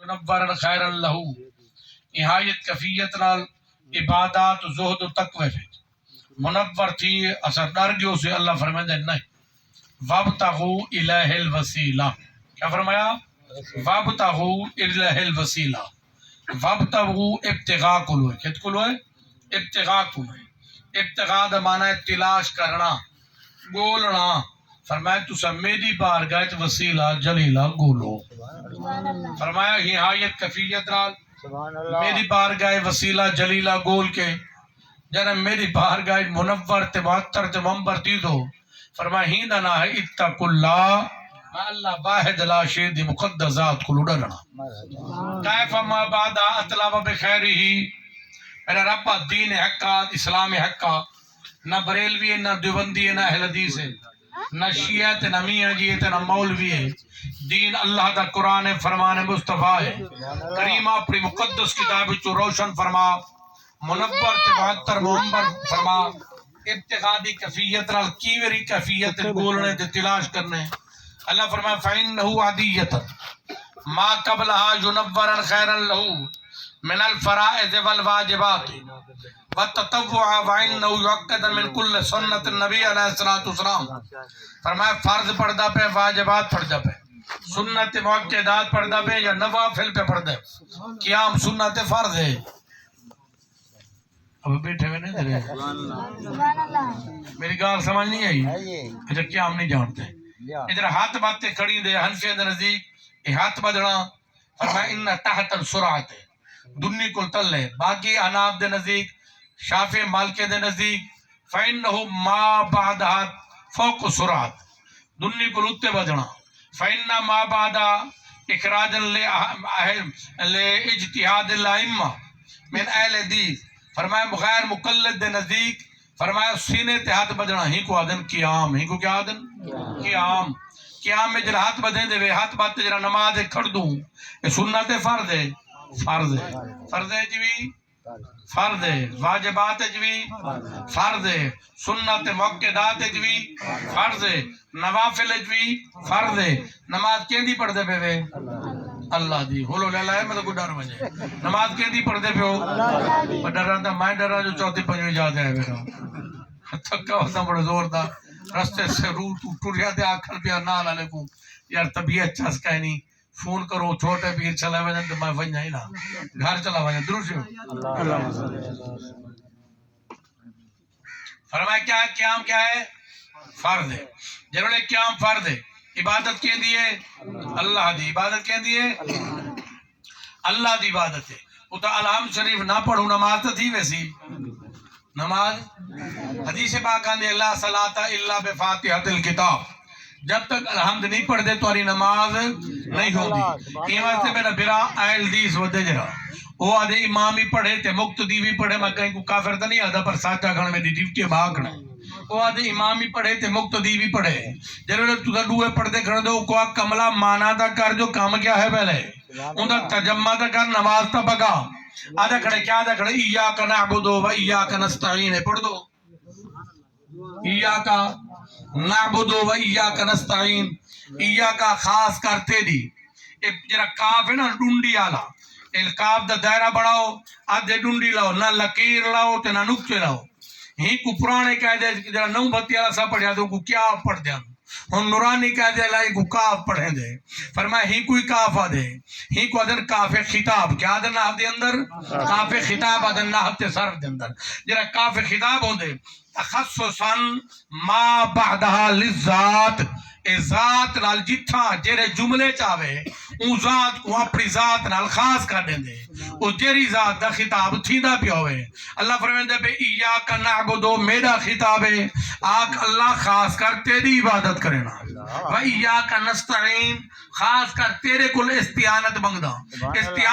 منورن خیر لہو نہایت کفیت نال عبادات زہد و تقوی فیت منور تھی اثر ڈر گیو سے اللہ فرمائے نہیں وابتغوا الیہ الوسیلہ کیا فرمایا وابتغوا الیہ الوسیلہ وابتغوا ابتغاء کلو ہے کت کلو ہے ابتغاء کلو ہے ابتغاء دا معنی ہے تلاش کرنا گولنا فرمایا تسا میری بارگاہ وسیلہ جلیلہ گولو فرمایا نہایت کفیت نال میری بارگاہ وسیلہ جلیلہ گول کے جنہ میری بارگاہ منور تے معطر تے منبر دی دو فرمایا ہی نہ ہے اتقوا اللہ میں اللہ واحد لا شريك دی مقدس ذات کو ڈرنا کیف ما بعد اطلب بخیرہ میرا رب دین حقا اسلام حقا نہ بریلوی ہے نہ دیوبندی ہے نہ اہل حدیث ہے نہ شیعہ ہے نہ میاں جی ہے نہ مولوی ہے دین اللہ دا قرآن فرمان مصطفیٰ ہے کریم اپنی مقدس کتاب چو روشن فرما منور تے معطر منبر فرما ابتغاء دی کفیت نال کیوری کفیت گولنے تے تلاش کرنے اللہ فرمائے فَإِنَّهُ عَدِيَّةً مَا قَبْلَهَا يُنَوَّرًا خَيْرًا لَهُ مِنَ الْفَرَائِضِ وَالْوَاجِبَاتِ وَالتَّطَوُّعَ وَإِنَّهُ يُؤَكَّدُ مِنْ كُلِّ سُنَّةٍ نبی علیہ السلام فرمائے فرض پردہ پہ واجبات پردہ پہ سنت مؤکدات پردہ پہ یا نوافل پہ پردہ قیام سنت فرض ہے اب بیٹھے ہوئے نہیں دے میری گال سمجھ نہیں آئی اچھا قیام نہیں جانتے ادھر ہاتھ باتیں کھڑی دے حنفیہ دے نزدیک یہ ہاتھ بدڑا فرمایا ان تحت السرعت دنی کل تل ہے باقی اناب دے نزدیک شافع مالکے دے نزدیک فإنه ما بعدها فوق السرعت دنی کل اتے بدڑا فإن ما بعد اخراجا لاجتہاد الائمہ من اہل حدیث فرمایا بغیر مقلد دے نزدیک فرمایا سینے تے ہاتھ بدنا ہی کو آدن قیام ہی کو کیا آدن قیام قیام میں جرا ہاتھ بدیں دے ہاتھ باتے جرا نماز کھڑ دوں یہ سنت فرض ہے فرض ہے فرض ہے جوی فرض ہے واجبات جوی فرض ہے سنت موقعات جوی فرض ہے نوافل جوی فرض ہے نماز کیندی پڑھ دے پہ اللہ دی ہولو لیلا ہے مطلب کو ڈر بجے نماز کیندی پڑھ دے پہ ہو ڈر رہا تھا میں ڈر رہا جو چوتھی پنجویں جاتے ہیں میرا تھکا ہوتا بڑا زور تھا رستے سے روح ٹوٹ گیا تھے آکھر پہ نال علیکم یار طبیعت چسکا ہے نہیں فون کرو چھوٹے پیر چلا وجن تو میں وجن ہی نا گھر چلا وجن دروش فرمایا کیا قیام کیا ہے فرض ہے جنہوں نے قیام فرض ہے عبادت کے دیئے اللہ دی عبادت کے دیئے اللہ دی عبادت ہے وہ تو الحمد شریف نہ پڑھوں نماز تو تھی ویسی نماز حدیث پاک آندے اللہ صلاة الا بفاتحۃ الکتاب جب تک الحمد نہیں پڑھ دے تو اری نماز نہیں ہوتی یہ واسطے میرا برا اہل حدیث ودے جرا وہ آدھے امام ہی پڑھے تے مقتدی بھی پڑھے میں کہیں کو کافر تو نہیں آدھا پر ساتھا گھر میں دی ڈیوٹی بھاگنا وہ آدھے امام ہی پڑھے تے مقتدی بھی پڑھے جنہوں تو دا دوئے پڑھ دے کھڑ دو کو کملہ مانا دا کر جو کام کیا ہے پہلے ان دا تجمع دا کر نماز تا بگا آدھا کھڑے کیا آدھا کھڑے ایاک نعبدو و ایاک نستعین پڑھ دو ایاک نعبدو و ایاک نستعین ایاک خاص کرتے دی جرا کاف ہے نا ڈنڈی آلا کاف دا دائرہ بڑھاؤ آدھے ڈنڈی لاؤ نہ لکیر لاؤ تے نہ نکتے لاؤ ہی کو پرانے کہہ دے جرا نو بھتی آلا سا پڑھیا دو کو کیا پڑھ دیا ہن نورانی کہہ دے لائی کو کاف پڑھیں دے فرمایا ہی کوئی کاف آدھے ہی کو ادھر کاف خطاب کیا ادھر نحف دے اندر کاف خطاب ادھر نحف دے صرف دے اندر جرا کاف خطاب ہوں دے تخصصاً ما بعدها للذات اے ذات نال جتھا جیرے جملے چاہوے اون ذات کو اپنی ذات نال خاص کر دیں دے او جیری ذات دا خطاب تھیندہ پیا ہوئے اللہ فرمیندے بے ایاک نعبدو میرا خطاب ہے آکھ اللہ خاص کر تیری عبادت کرنا و ایاک نستعین خاص کر تیرے کل استعانت منگدا